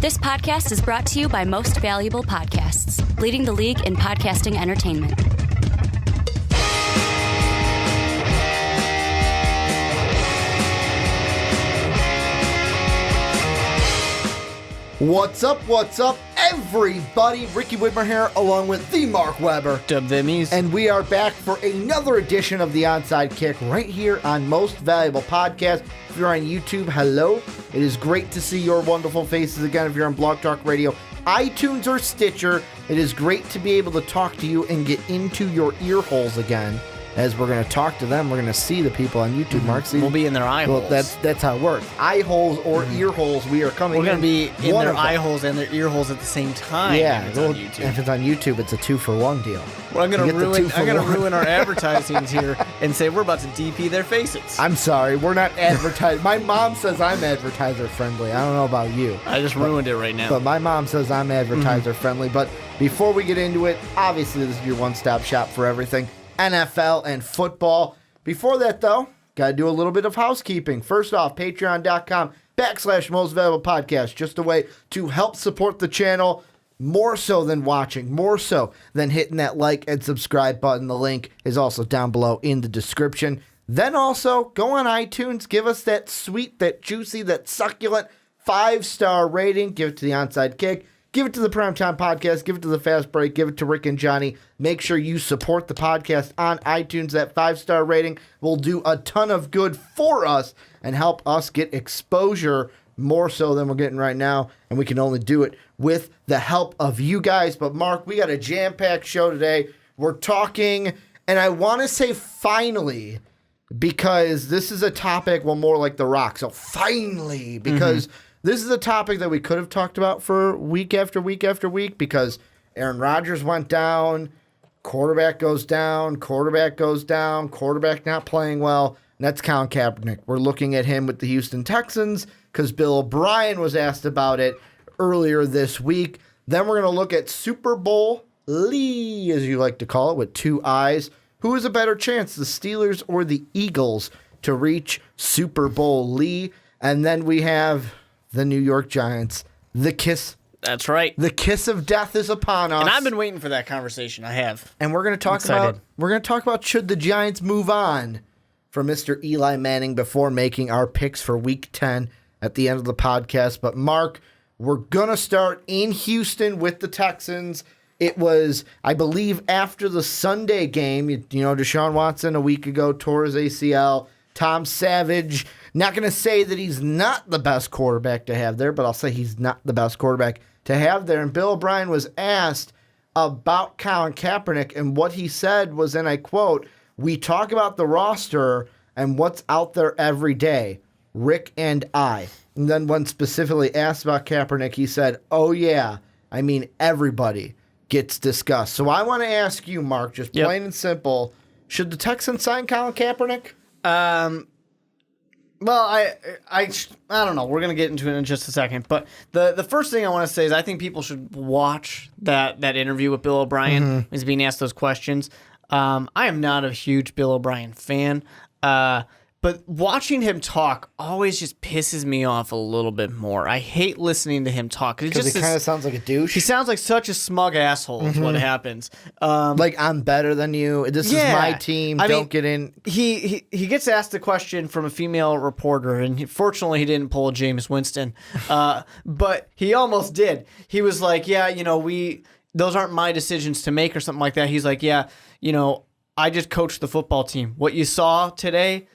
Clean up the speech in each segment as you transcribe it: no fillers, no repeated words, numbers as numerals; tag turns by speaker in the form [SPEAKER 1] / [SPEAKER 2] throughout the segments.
[SPEAKER 1] This podcast is brought to you by Most Valuable Podcasts, leading the league in podcasting entertainment.
[SPEAKER 2] What's up, everybody? Ricky Widmer here, along with the Mark Weber.
[SPEAKER 3] Dub them easy.
[SPEAKER 2] And we are back for another edition of the Onside Kick right here on Most Valuable Podcast. If you're on YouTube, hello. It is great to see your wonderful faces again. If you're on Blog Talk Radio, iTunes, or Stitcher, it is great to be able to talk to you and get into your ear holes again. As we're going to talk to them, we're going to see the people on YouTube, Mark.
[SPEAKER 3] We'll be in their eye holes.
[SPEAKER 2] Well, that's how it works. Eye holes or ear holes, we are coming.
[SPEAKER 3] We're going to be in their eye
[SPEAKER 2] them.
[SPEAKER 3] holes and their ear holes at the same time.
[SPEAKER 2] Yeah,
[SPEAKER 3] if it's on YouTube.
[SPEAKER 2] If it's on YouTube, it's a 2-for-1 deal.
[SPEAKER 3] Well, I'm going to ruin our advertisings here and say we're about to DP their faces.
[SPEAKER 2] I'm sorry, we're not advertising. My mom says I'm advertiser friendly. I don't know about you.
[SPEAKER 3] I just ruined it right now.
[SPEAKER 2] But my mom says I'm advertiser friendly. But before we get into it, obviously this is your one-stop shop for everything NFL and football. Before that, though, got to do a little bit of housekeeping. First off, patreon.com/Most Valuable Podcast. Just a way to help support the channel more so than watching, more so than hitting that like and subscribe button. The link is also down below in the description. Then also, go on iTunes, give us that sweet, that juicy, that succulent 5-star rating. Give it to the Onside Kick. Give it to the Primetime Podcast. Give it to the Fast Break. Give it to Rick and Johnny. Make sure you support the podcast on iTunes. That 5-star rating will do a ton of good for us and help us get exposure more so than we're getting right now. And we can only do it with the help of you guys. But, Mark, we got a jam-packed show today. We're talking, and I want to say finally, because this is a topic, well, more like The Rock. So, finally, because this is a topic that we could have talked about for week after week after week because Aaron Rodgers went down, quarterback goes down, quarterback not playing well, and that's Colin Kaepernick. We're looking at him with the Houston Texans because Bill O'Brien was asked about it earlier this week. Then we're going to look at Super Bowl Lee, as you like to call it, with 2 eyes. Who has a better chance, the Steelers or the Eagles, to reach Super Bowl Lee? And then we have the New York Giants. The kiss.
[SPEAKER 3] That's right.
[SPEAKER 2] The kiss of death is upon us.
[SPEAKER 3] And I've been waiting for that conversation. I have.
[SPEAKER 2] And we're going to talk about should the Giants move on from Mr. Eli Manning before making our picks for Week 10 at the end of the podcast. But Mark, we're going to start in Houston with the Texans. It was, I believe, after the Sunday game. You know, Deshaun Watson a week ago tore his ACL. Tom Savage, not going to say that he's not the best quarterback to have there, but I'll say he's not the best quarterback to have there. And Bill O'Brien was asked about Colin Kaepernick, and what he said was, and I quote, "We talk about the roster and what's out there every day, Rick and I." And then when specifically asked about Kaepernick, he said, "Oh yeah, I mean everybody gets discussed." So I want to ask you, Mark, just plain and simple, should the Texans sign Colin Kaepernick?
[SPEAKER 3] Well, I don't know. We're going to get into it in just a second. But the first thing I want to say is I think people should watch that interview with Bill O'Brien. He's being asked those questions. I am not a huge Bill O'Brien fan. But watching him talk always just pisses me off a little bit more. I hate listening to him talk.
[SPEAKER 2] Because he kind of sounds like a douche.
[SPEAKER 3] He sounds like such a smug asshole is what happens.
[SPEAKER 2] Like, I'm better than you. This is my team. Don't get in.
[SPEAKER 3] He gets asked a question from a female reporter, and fortunately he didn't pull a Jameis Winston. But he almost did. He was like, yeah, those aren't my decisions to make or something like that. He's like, yeah, I just coached the football team. What you saw today,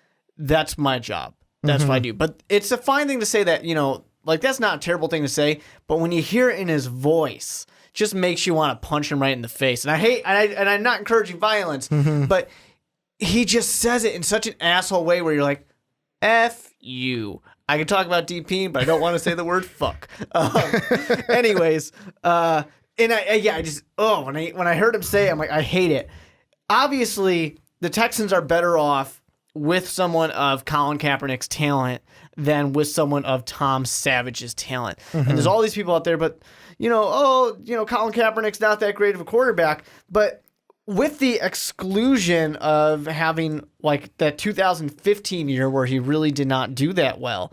[SPEAKER 3] that's my job. That's what I do. But it's a fine thing to say that, like that's not a terrible thing to say. But when you hear it in his voice, it just makes you want to punch him right in the face. And I'm not encouraging violence, but he just says it in such an asshole way where you're like, F you. I can talk about DP, but I don't want to say the word fuck. Anyways, and I just, when I heard him say it, I'm like, I hate it. Obviously, the Texans are better off with someone of Colin Kaepernick's talent than with someone of Tom Savage's talent. And there's all these people out there, but, Colin Kaepernick's not that great of a quarterback. But with the exclusion of having, like, that 2015 year where he really did not do that well,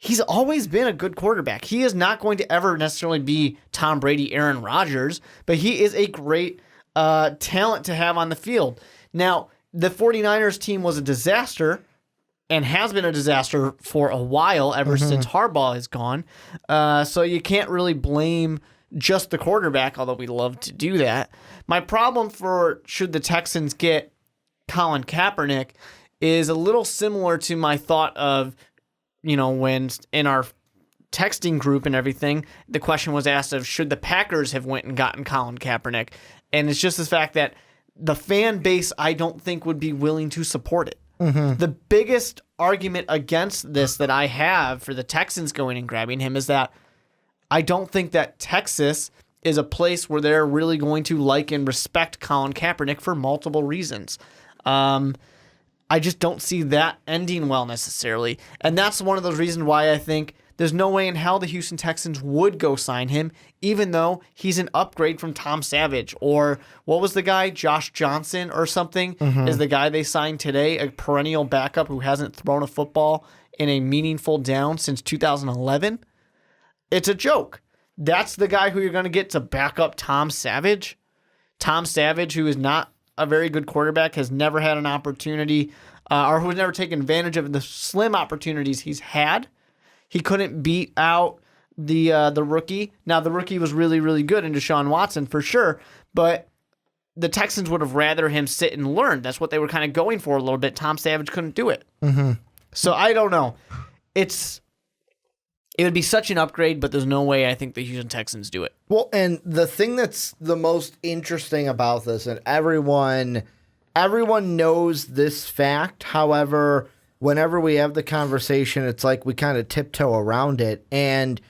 [SPEAKER 3] he's always been a good quarterback. He is not going to ever necessarily be Tom Brady, Aaron Rodgers, but he is a great talent to have on the field. Now, the 49ers team was a disaster and has been a disaster for a while, ever since Harbaugh is gone. So you can't really blame just the quarterback, although we love to do that. My problem for should the Texans get Colin Kaepernick is a little similar to my thought of, when in our texting group and everything, the question was asked of should the Packers have went and gotten Colin Kaepernick? And it's just the fact that the fan base, I don't think, would be willing to support it. The biggest argument against this that I have for the Texans going and grabbing him is that I don't think that Texas is a place where they're really going to like and respect Colin Kaepernick for multiple reasons. I just don't see that ending well necessarily. And that's one of those reasons why I think there's no way in hell the Houston Texans would go sign him, even though he's an upgrade from Tom Savage. Or what was the guy, Josh Johnson or something, is the guy they signed today, a perennial backup who hasn't thrown a football in a meaningful down since 2011? It's a joke. That's the guy who you're going to get to back up Tom Savage? Tom Savage, who is not a very good quarterback, has never had an opportunity or who has never taken advantage of the slim opportunities he's had. He couldn't beat out the rookie. Now, the rookie was really, really good in Deshaun Watson for sure, but the Texans would have rather him sit and learn. That's what they were kind of going for a little bit. Tom Savage couldn't do it. So I don't know. It would be such an upgrade, but there's no way I think the Houston Texans do it.
[SPEAKER 2] Well, and the thing that's the most interesting about this, and everyone knows this fact, however, whenever we have the conversation, it's like we kind of tiptoe around it. And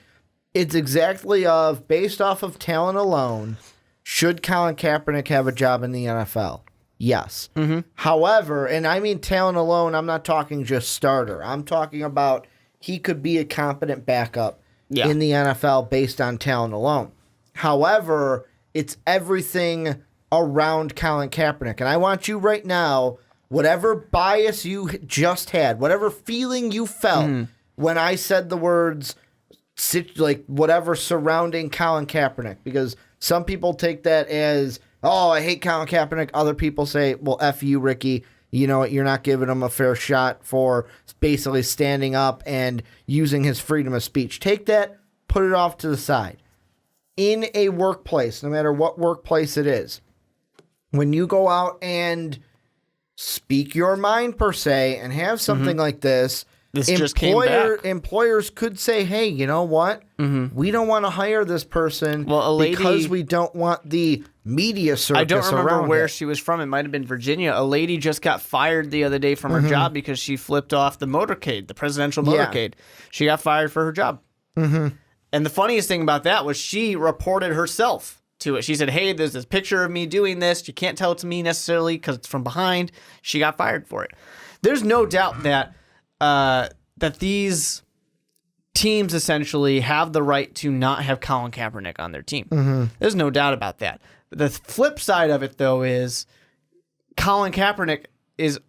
[SPEAKER 2] it's exactly based off of talent alone, should Colin Kaepernick have a job in the NFL? Yes. However, and I mean talent alone, I'm not talking just starter. I'm talking about he could be a competent backup in the NFL based on talent alone. However, it's everything around Colin Kaepernick. And I want you right now, whatever bias you just had, whatever feeling you felt when I said the words, like whatever surrounding Colin Kaepernick, because some people take that as, oh, I hate Colin Kaepernick. Other people say, well, F you, Ricky. You know what? You're not giving him a fair shot for basically standing up and using his freedom of speech. Take that, put it off to the side. In a workplace, no matter what workplace it is, when you go out and speak your mind per se and have something like this,
[SPEAKER 3] just came back.
[SPEAKER 2] Employers could say, hey, you know what? We don't want to hire this person because we don't want the media circus around
[SPEAKER 3] I don't remember where
[SPEAKER 2] it.
[SPEAKER 3] she was from. It might have been Virginia. A lady just got fired the other day from her job because she flipped off the motorcade, the presidential motorcade. She got fired for her job. And the funniest thing about that was she reported herself to it. She said, hey, there's this picture of me doing this. You can't tell it's me necessarily because it's from behind. She got fired for it. There's no doubt that that these teams essentially have the right to not have Colin Kaepernick on their team. There's no doubt about that. The flip side of it, though, is Colin Kaepernick is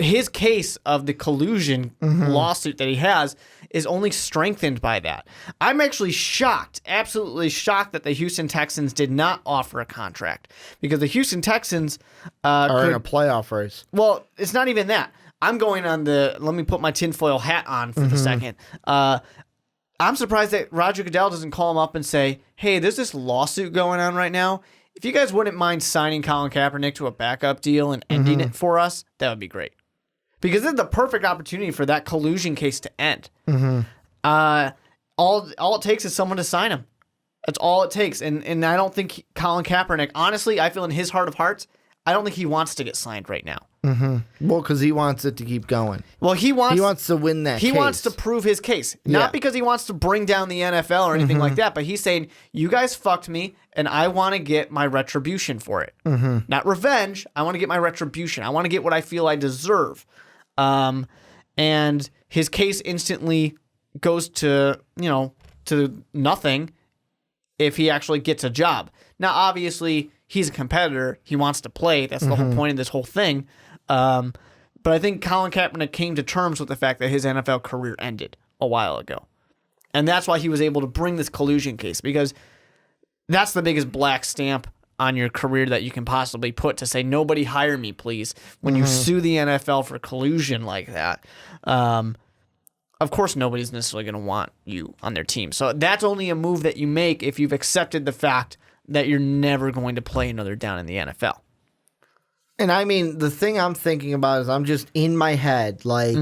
[SPEAKER 3] his case of the collusion lawsuit that he has is only strengthened by that. I'm actually shocked, absolutely shocked, that the Houston Texans did not offer a contract, because the Houston Texans
[SPEAKER 2] are in a playoff race.
[SPEAKER 3] Well, it's not even that. I'm going on let me put my tinfoil hat on for the second. I'm surprised that Roger Goodell doesn't call him up and say, hey, there's this lawsuit going on right now. If you guys wouldn't mind signing Colin Kaepernick to a backup deal and ending it for us, that would be great. Because this is the perfect opportunity for that collusion case to end. All it takes is someone to sign him. That's all it takes. And I don't think Colin Kaepernick, honestly, I feel in his heart of hearts, I don't think he wants to get signed right now.
[SPEAKER 2] Well, because he wants it to keep going.
[SPEAKER 3] Well, he wants
[SPEAKER 2] to win that case.
[SPEAKER 3] He wants to prove his case. Not because he wants to bring down the NFL or anything like that, but he's saying, you guys fucked me, and I want to get my retribution for it. Not revenge. I want to get my retribution. I want to get what I feel I deserve. And his case instantly goes to nothing if he actually gets a job. Now, obviously, he's a competitor. He wants to play. That's the whole point of this whole thing. But I think Colin Kaepernick came to terms with the fact that his NFL career ended a while ago. And that's why he was able to bring this collusion case, because that's the biggest black stamp on your career that you can possibly put, to say, nobody hire me, please. When you sue the NFL for collusion like that, of course nobody's necessarily going to want you on their team. So that's only a move that you make if you've accepted the fact that you're never going to play another down in the NFL.
[SPEAKER 2] And I mean, the thing I'm thinking about is, I'm just in my head, like,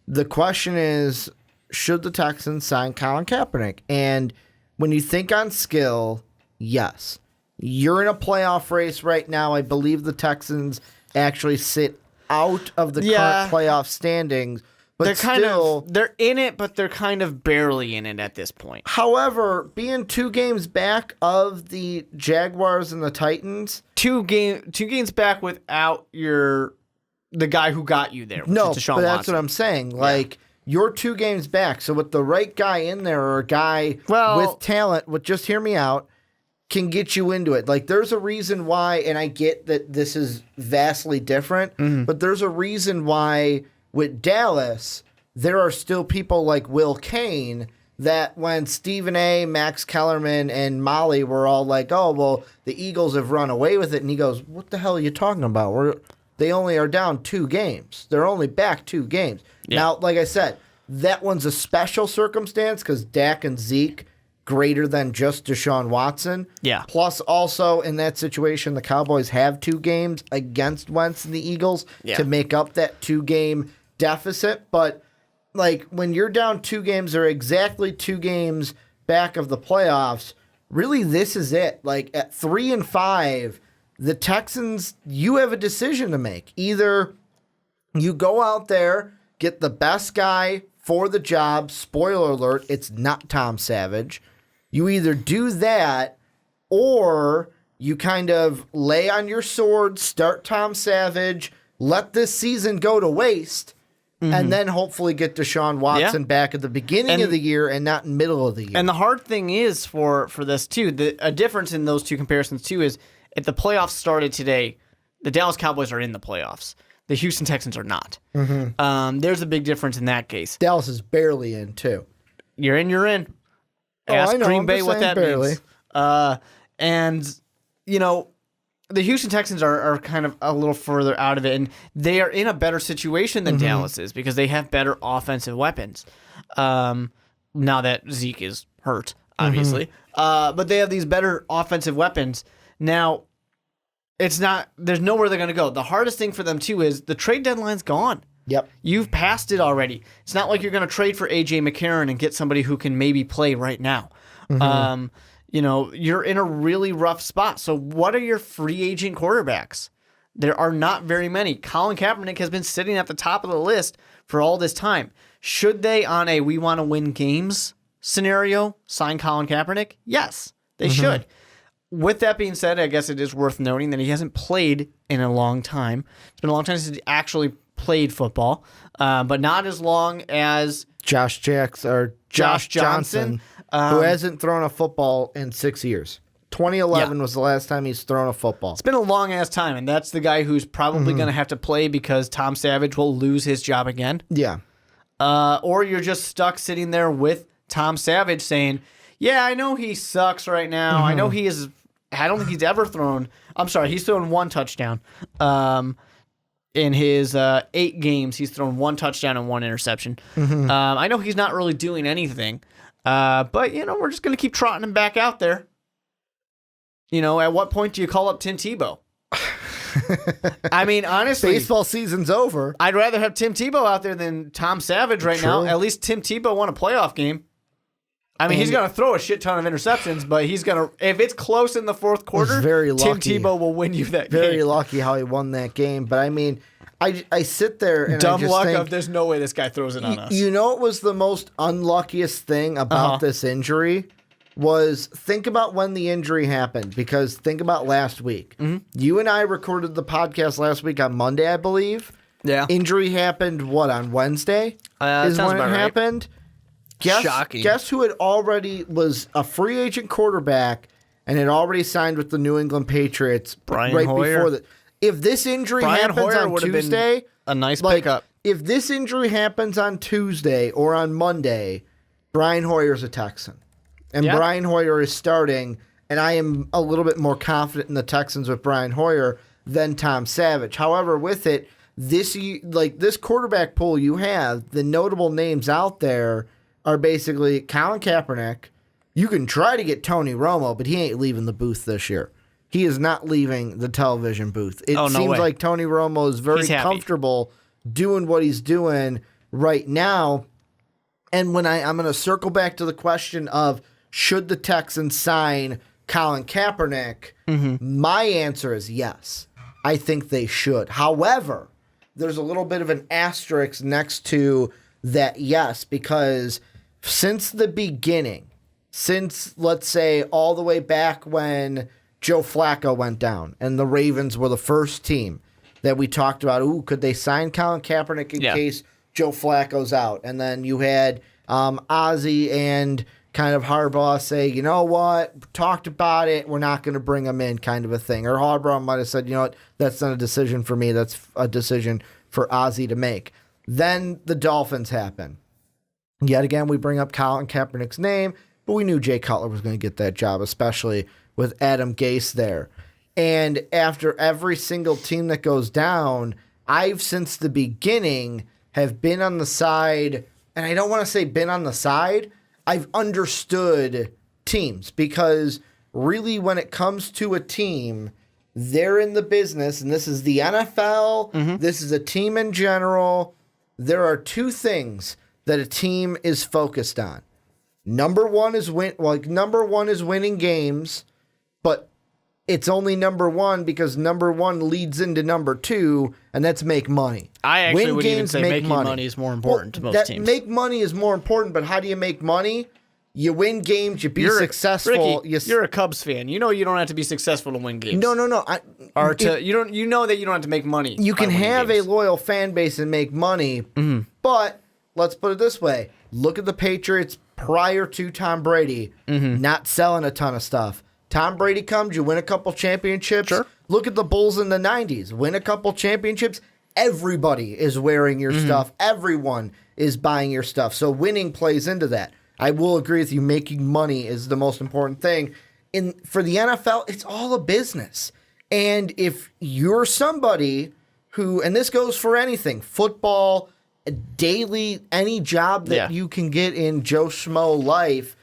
[SPEAKER 2] the question is, should the Texans sign Colin Kaepernick? And when you think on skill, yes. You're in a playoff race right now. I believe the Texans actually sit out of the current playoff standings. But
[SPEAKER 3] they're in it, but they're kind of barely in it at this point.
[SPEAKER 2] However, being 2 games back of the Jaguars and the Titans,
[SPEAKER 3] two games back without the guy who got you there. Which
[SPEAKER 2] no,
[SPEAKER 3] is Deshaun
[SPEAKER 2] but that's
[SPEAKER 3] Watson.
[SPEAKER 2] what I'm saying. Like, you're 2 games back. So with the right guy in there, or a guy with talent, just hear me out, can get you into it. Like, there's a reason why, and I get that this is vastly different, but there's a reason why with Dallas, there are still people like Will Kane that when Stephen A., Max Kellerman, and Molly were all like, oh, well, the Eagles have run away with it. And he goes, what the hell are you talking about? They only are down 2 games. They're only back 2 games. Yeah. Now, like I said, that one's a special circumstance because Dak and Zeke greater than just Deshaun Watson.
[SPEAKER 3] Yeah.
[SPEAKER 2] Plus, also in that situation, the Cowboys have 2 games against Wentz and the Eagles to make up that 2-game deficit. But like, when you're down 2 games, or exactly 2 games back of the playoffs, really this is it. Like, at 3-5, the Texans, you have a decision to make. Either you go out there, get the best guy for the job. Spoiler alert, it's not Tom Savage. You either do that, or you kind of lay on your sword, start Tom Savage, let this season go to waste, and then hopefully get Deshaun Watson back at the beginning of the year and not in middle of the year.
[SPEAKER 3] And the hard thing is for this, too, a difference in those 2 comparisons, too, is if the playoffs started today, the Dallas Cowboys are in the playoffs. The Houston Texans are not. There's a big difference in that case.
[SPEAKER 2] Dallas is barely in, too.
[SPEAKER 3] You're in. Ask Green Bay what that means. And, you know, the Houston Texans are kind of a little further out of it, and they are in a better situation than Dallas is because they have better offensive weapons. Now that Zeke is hurt, obviously. But they have these better offensive weapons. Now, there's nowhere they're going to go. The hardest thing for them, too, is the trade deadline's gone.
[SPEAKER 2] Yep.
[SPEAKER 3] You've passed it already. It's not like you're going to trade for A.J. McCarron and get somebody who can maybe play right now. You know, you're in a really rough spot. So what are your free agent quarterbacks? There are not very many. Colin Kaepernick has been sitting at the top of the list for all this time. Should they, on a we want to win games scenario, sign Colin Kaepernick? Yes, they should. With that being said, I guess it is worth noting that he hasn't played in a long time. It's been a long time since he actually played football, but not as long as
[SPEAKER 2] Josh Johnson, who hasn't thrown a football in 6 years. 2011 was the last time he's thrown a football.
[SPEAKER 3] It's been a long-ass time, and that's the guy who's probably going to have to play because Tom Savage will lose his job again.
[SPEAKER 2] Yeah.
[SPEAKER 3] Or you're just stuck sitting there with Tom Savage saying, yeah, I know he sucks right now. I know he is. I don't think he's ever thrown. I'm sorry, he's thrown 1 touchdown. In his 8 games, he's thrown 1 touchdown and 1 interception. I know he's not really doing anything, but, you know, we're just going to keep trotting him back out there. You know, at what point do you call up Tim Tebow? I mean, honestly,
[SPEAKER 2] baseball season's over.
[SPEAKER 3] I'd rather have Tim Tebow out there than Tom Savage right now. At least Tim Tebow won a playoff game. I mean, he's going to throw a shit ton of interceptions, but he's going to, if it's close in the 4th quarter, Tim Tebow will win you that game.
[SPEAKER 2] Very lucky how he won that game. But I mean, I sit there and
[SPEAKER 3] dumb
[SPEAKER 2] I just
[SPEAKER 3] luck
[SPEAKER 2] think,
[SPEAKER 3] of there's no way this guy throws it on us.
[SPEAKER 2] You know what was the most unluckiest thing about this injury? Was think about when the injury happened, because think about last week. You and I recorded the podcast last week on Monday, I believe.
[SPEAKER 3] Yeah.
[SPEAKER 2] Injury happened, what, on Wednesday? Is when it happened.
[SPEAKER 3] Shocking.
[SPEAKER 2] Guess who had already was a free agent quarterback and had already signed with the New England Patriots
[SPEAKER 3] Brian Hoyer.
[SPEAKER 2] before that. If this injury happens
[SPEAKER 3] Hoyer
[SPEAKER 2] on Tuesday,
[SPEAKER 3] a nice
[SPEAKER 2] like,
[SPEAKER 3] pickup.
[SPEAKER 2] If this injury happens on Tuesday or on Monday, Brian Hoyer's a Texan. And
[SPEAKER 3] Yeah.
[SPEAKER 2] Brian Hoyer is starting, and I am a little bit more confident in the Texans with Brian Hoyer than Tom Savage. However, with it, this quarterback pool you have, the notable names out there are basically Colin Kaepernick. You can try to get Tony Romo, but he ain't leaving the booth this year. He is not leaving the television booth. It seems like Tony Romo is very comfortable doing what he's doing right now. And when I'm going to circle back to the question of should the Texans sign Colin Kaepernick, my answer is yes. I think they should. However, there's a little bit of an asterisk next to that yes, because since the beginning, since, let's say, all the way back when Joe Flacco went down and the Ravens were the first team that we talked about, could they sign Colin Kaepernick in case Joe Flacco's out? And then you had Ozzie and kind of Harbaugh say, you know what, talked about it, we're not going to bring him in kind of a thing. Or Harbaugh might have said, you know what, that's not a decision for me, that's a decision for Ozzie to make. Then the Dolphins happen. Yet again, we bring up Colin Kaepernick's name, but we knew Jay Cutler was going to get that job, especially with Adam Gase there. And after every single team that goes down, I've since the beginning have been on the side, and I don't want to say been on the side, I've understood teams, because really when it comes to a team, they're in the business, and this is the NFL, this is a team in general. There are two things that a team is focused on. Number one is winning games, but it's only number one because number one leads into number two, and that's make money.
[SPEAKER 3] I actually would even say making money is more important to most teams.
[SPEAKER 2] Make money is more important, but how do you make money? You win games, you be successful.
[SPEAKER 3] Ricky, you're a Cubs fan. You know you don't have to be successful to win games.
[SPEAKER 2] No.
[SPEAKER 3] You know that you don't have to make money.
[SPEAKER 2] You can have a loyal fan base and make money, but let's put it this way. Look at the Patriots prior to Tom Brady not selling a ton of stuff. Tom Brady comes, you win a couple championships. Sure. Look at the Bulls in the 90s. Win a couple championships. Everybody is wearing your stuff. Everyone is buying your stuff. So winning plays into that. I will agree with you. Making money is the most important thing. For the NFL, it's all a business. And if you're somebody who, and this goes for anything, football, daily, any job that you can get in Joe Schmo life,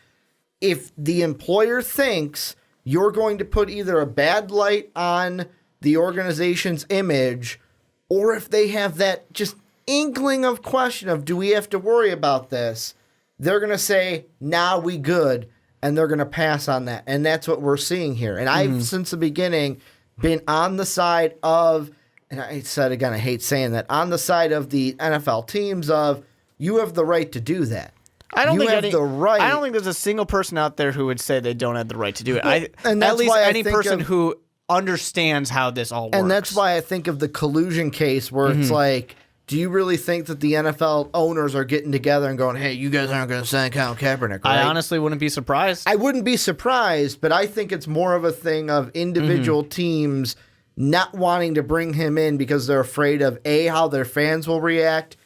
[SPEAKER 2] if the employer thinks you're going to put either a bad light on the organization's image, or if they have that just inkling of question of, do we have to worry about this? They're going to say, nah, we good, and they're going to pass on that. And that's what we're seeing here. And I've, since the beginning, been on the side of, and I said again, I hate saying that, on the side of the NFL teams of, you have the right to do that.
[SPEAKER 3] I don't think there's a single person out there who would say they don't have the right to do it.
[SPEAKER 2] Well, and that's
[SPEAKER 3] at least
[SPEAKER 2] why
[SPEAKER 3] any person who understands how this all works.
[SPEAKER 2] And that's why I think of the collusion case where it's like, do you really think that the NFL owners are getting together and going, hey, you guys aren't going to sign Colin Kaepernick, right?
[SPEAKER 3] I honestly wouldn't be surprised.
[SPEAKER 2] I wouldn't be surprised, but I think it's more of a thing of individual teams not wanting to bring him in because they're afraid of, A, how their fans will react,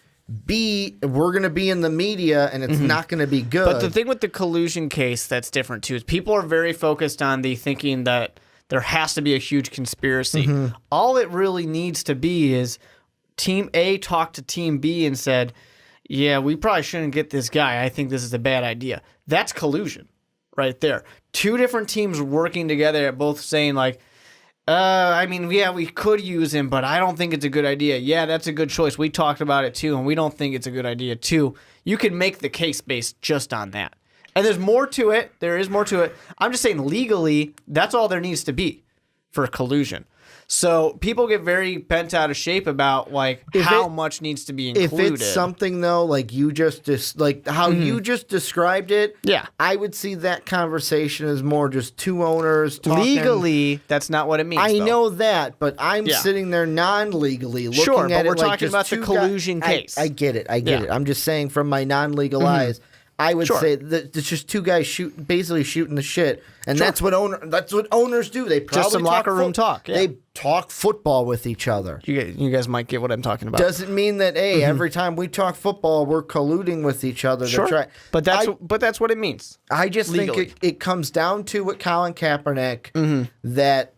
[SPEAKER 2] B, we're going to be in the media and it's not going to be good.
[SPEAKER 3] But the thing with the collusion case that's different too is people are very focused on the thinking that there has to be a huge conspiracy. All it really needs to be is Team A talked to Team B and said, yeah, we probably shouldn't get this guy. I think this is a bad idea. That's collusion right there. Two different teams working together, both saying like, we could use him, but I don't think it's a good idea. Yeah, that's a good choice. We talked about it too, and we don't think it's a good idea too. You can make the case based just on that. And there's more to it. There is more to it. I'm just saying legally, that's all there needs to be for collusion. So people get very bent out of shape about like how much needs to be included.
[SPEAKER 2] If it's something though, like you just like how you just described it, I would see that conversation as more just two owners talking.
[SPEAKER 3] Legally, that's not what it means.
[SPEAKER 2] I know that, but I'm sitting there non-legally looking at it.
[SPEAKER 3] We're talking about the collusion case.
[SPEAKER 2] I get it. I'm just saying from my non-legal eyes, I would say that it's just two guys basically shooting the shit, and that's what owners do. They probably
[SPEAKER 3] just some locker room talk. Yeah.
[SPEAKER 2] They talk football with each other.
[SPEAKER 3] You guys might get what I'm talking about.
[SPEAKER 2] Doesn't mean that every time we talk football, we're colluding with each other.
[SPEAKER 3] Sure,
[SPEAKER 2] to try.
[SPEAKER 3] But that's what it means.
[SPEAKER 2] I just think it comes down to what Colin Kaepernick that,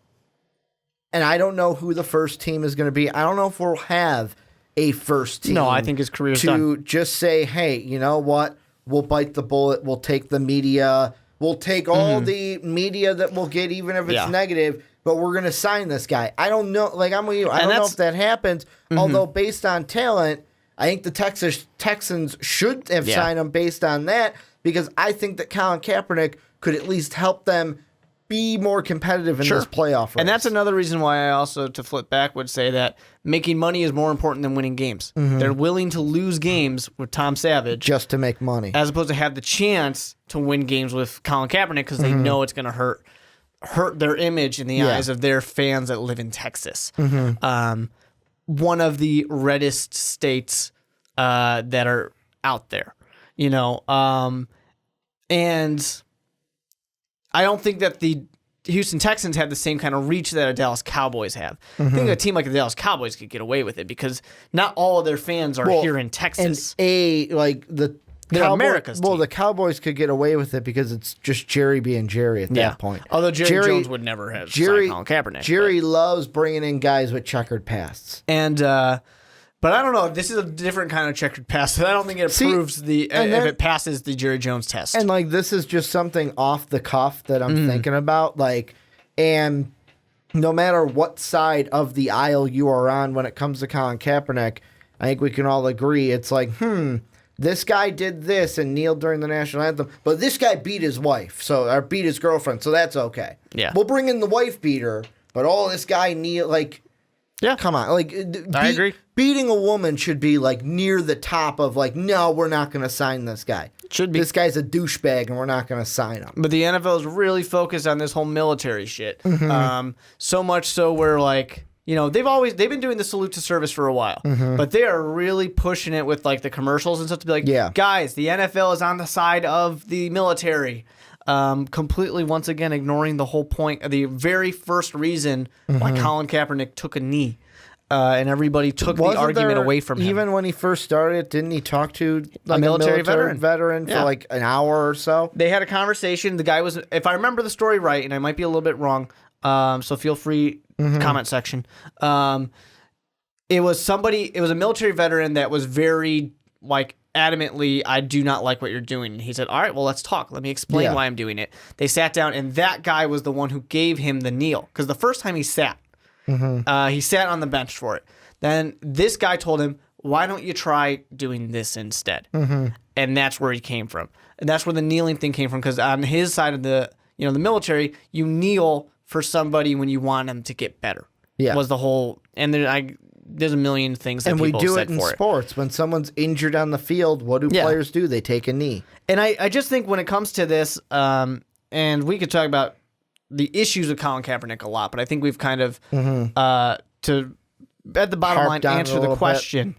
[SPEAKER 2] and I don't know who the first team is going to be. I don't know if we'll have a first team.
[SPEAKER 3] No, I think his career's
[SPEAKER 2] done. Just say, hey, you know what? We'll bite the bullet. We'll take the media. We'll take all the media that we'll get, even if it's negative, but we're going to sign this guy. I don't know. Like, I'm with you. I don't know if that happens. Although, based on talent, I think the Texans should have signed him based on that, because I think that Colin Kaepernick could at least help them be more competitive in this playoff race.
[SPEAKER 3] And that's another reason why I also, to flip back, would say that making money is more important than winning games. They're willing to lose games with Tom Savage
[SPEAKER 2] just to make money,
[SPEAKER 3] as opposed to have the chance to win games with Colin Kaepernick, because they know it's going to hurt their image in the eyes of their fans that live in Texas. One of the reddest states that are out there, and I don't think that the Houston Texans have the same kind of reach that a Dallas Cowboys have. I think a team like the Dallas Cowboys could get away with it, because not all of their fans are here in Texas.
[SPEAKER 2] And
[SPEAKER 3] they're America's team.
[SPEAKER 2] The Cowboys could get away with it because it's just Jerry being Jerry at that point.
[SPEAKER 3] Although Jerry Jones would never have signed Colin Kaepernick.
[SPEAKER 2] Jerry loves bringing in guys with checkered pasts.
[SPEAKER 3] And but I don't know. This is a different kind of checkered past. I don't think it proves if it passes the Jerry Jones test.
[SPEAKER 2] And this is just something off the cuff that I'm thinking about. And no matter what side of the aisle you are on when it comes to Colin Kaepernick, I think we can all agree it's this guy did this and kneeled during the national anthem, but this guy beat his wife, or beat his girlfriend, so that's okay.
[SPEAKER 3] Yeah,
[SPEAKER 2] we'll bring in the wife beater, but this guy come on,
[SPEAKER 3] I agree.
[SPEAKER 2] Beating a woman should be near the top of no, we're not going to sign this guy.
[SPEAKER 3] Should be.
[SPEAKER 2] This guy's a douchebag, and we're not going to sign him.
[SPEAKER 3] But the NFL is really focused on this whole military shit. So much so where they've been doing the salute to service for a while, but they are really pushing it with the commercials and stuff to be guys, the NFL is on the side of the military. Completely, once again, ignoring the whole point of the very first reason why Colin Kaepernick took a knee. And everybody took the argument away from him.
[SPEAKER 2] Even when he first started, didn't he talk to
[SPEAKER 3] a military veteran
[SPEAKER 2] for an hour or so?
[SPEAKER 3] They had a conversation. The guy was, if I remember the story right, and I might be a little bit wrong, so feel free, comment section. It was a military veteran that was very, adamantly, I do not like what you're doing. And he said, all right, well, let's talk. Let me explain why I'm doing it. They sat down, and that guy was the one who gave him the kneel. Because the first time he sat on the bench for it. Then this guy told him, why don't you try doing this instead? And that's where he came from. And that's where the kneeling thing came from, because on his side of the military, you kneel for somebody when you want them to get better. Yeah. Was the whole, and there's a million things that people have said for it.
[SPEAKER 2] And we do it in sports. When someone's injured on the field, what do players do? They take a knee.
[SPEAKER 3] And I just think when it comes to this, and we could talk about the issues with Colin Kaepernick a lot, but I think we've kind of, to at the bottom line, answer the question.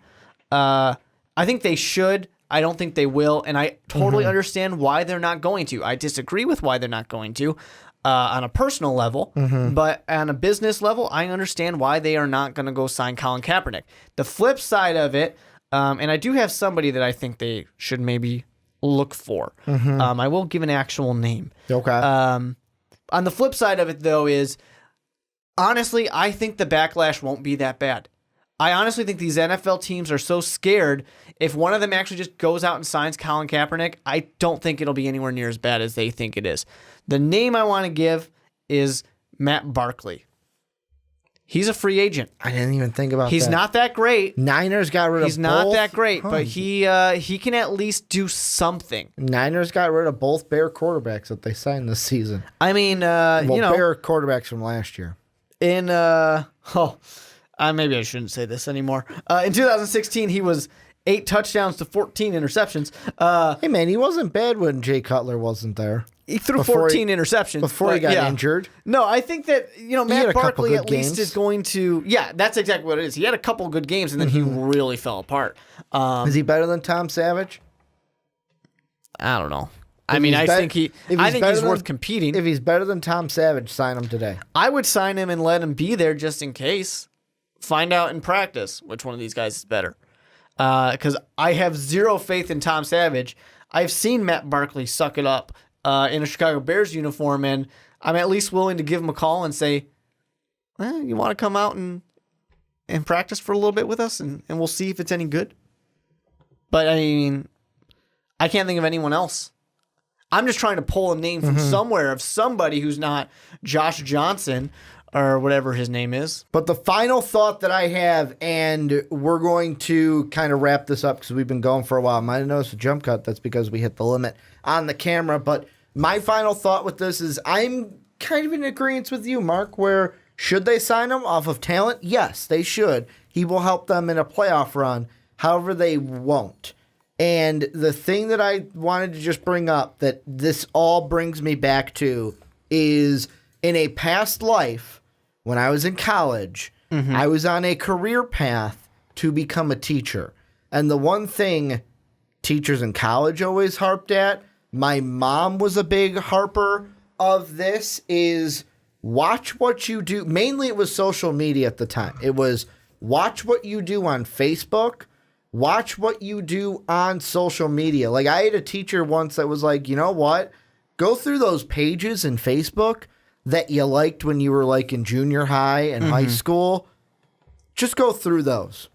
[SPEAKER 3] I think they should. I don't think they will. And I totally understand why they're not going to. I disagree with why they're not going to on a personal level. But on a business level, I understand why they are not going to go sign Colin Kaepernick. The flip side of it, and I do have somebody that I think they should maybe look for. I will give an actual name.
[SPEAKER 2] Okay.
[SPEAKER 3] On the flip side of it, though, is honestly, I think the backlash won't be that bad. I honestly think these NFL teams are so scared. If one of them actually just goes out and signs Colin Kaepernick, I don't think it'll be anywhere near as bad as they think it is. The name I want to give is Matt Barkley. He's a free agent.
[SPEAKER 2] I didn't even think about that.
[SPEAKER 3] He's not that great.
[SPEAKER 2] Niners got rid of both.
[SPEAKER 3] He's not that great, but he can at least do something.
[SPEAKER 2] Niners got rid of both Bear quarterbacks that they signed this season.
[SPEAKER 3] I mean,
[SPEAKER 2] Bear quarterbacks from last year.
[SPEAKER 3] Maybe I shouldn't say this anymore. In 2016, he was 8 touchdowns to 14 interceptions.
[SPEAKER 2] Hey, man, he wasn't bad when Jay Cutler wasn't there.
[SPEAKER 3] He threw 14 interceptions.
[SPEAKER 2] Before he got injured.
[SPEAKER 3] No, I think that, Matt Barkley at least is going to... Yeah, that's exactly what it is. He had a couple good games, and then he really fell apart.
[SPEAKER 2] Is he better than Tom Savage?
[SPEAKER 3] I don't know. I think he's worth competing.
[SPEAKER 2] If he's better than Tom Savage, sign him today.
[SPEAKER 3] I would sign him and let him be there just in case. Find out in practice which one of these guys is better. Because I have zero faith in Tom Savage. I've seen Matt Barkley suck it up in a Chicago Bears uniform, and I'm at least willing to give him a call and say, you want to come out and practice for a little bit with us, and we'll see if it's any good. But, I mean, I can't think of anyone else. I'm just trying to pull a name from somewhere of somebody who's not Josh Johnson or whatever his name is.
[SPEAKER 2] But the final thought that I have, and we're going to kind of wrap this up because we've been going for a while. I might have noticed a jump cut. That's because we hit the limit on the camera. But my final thought with this is I'm kind of in agreement with you, Mark, where should they sign him off of talent? Yes, they should. He will help them in a playoff run. However, they won't. And the thing that I wanted to just bring up that this all brings me back to is in a past life, when I was in college, I was on a career path to become a teacher. And the one thing teachers in college always harped at, my mom was a big harper of this, is watch what you do. Mainly it was social media at the time. It was watch what you do on Facebook. Watch what you do on social media. Like, I had a teacher once that was like, you know what? Go through those pages in Facebook that you liked when you were like in junior high and high school. Just go through those.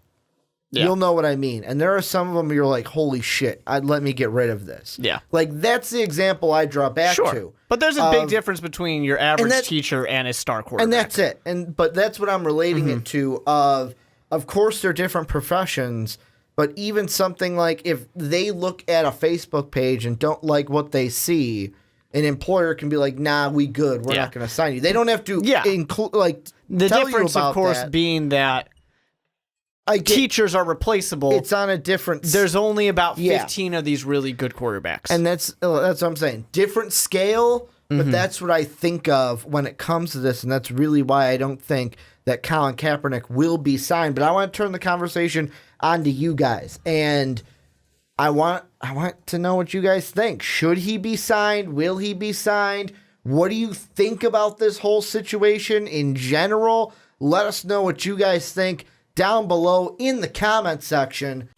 [SPEAKER 2] Yeah. You'll know what I mean. And there are some of them you're like, holy shit, let me get rid of this. Yeah. Like, that's the example I draw back to.
[SPEAKER 3] But there's a big difference between your average teacher and a star quarterback.
[SPEAKER 2] And that's it. But that's what I'm relating it to. Of course, they're different professions. But even something like if they look at a Facebook page and don't like what they see, an employer can be like, nah, we good. We're not going to sign you. They don't have to include, like,
[SPEAKER 3] the
[SPEAKER 2] tell
[SPEAKER 3] difference,
[SPEAKER 2] you about
[SPEAKER 3] of course,
[SPEAKER 2] that.
[SPEAKER 3] being that teachers are replaceable.
[SPEAKER 2] It's on a different...
[SPEAKER 3] There's only about 15 of these really good quarterbacks.
[SPEAKER 2] And that's what I'm saying. Different scale, but that's what I think of when it comes to this, and that's really why I don't think that Colin Kaepernick will be signed. But I want to turn the conversation on to you guys, and I want to know what you guys think. Should he be signed? Will he be signed? What do you think about this whole situation in general? Let us know what you guys think down below in the comment section.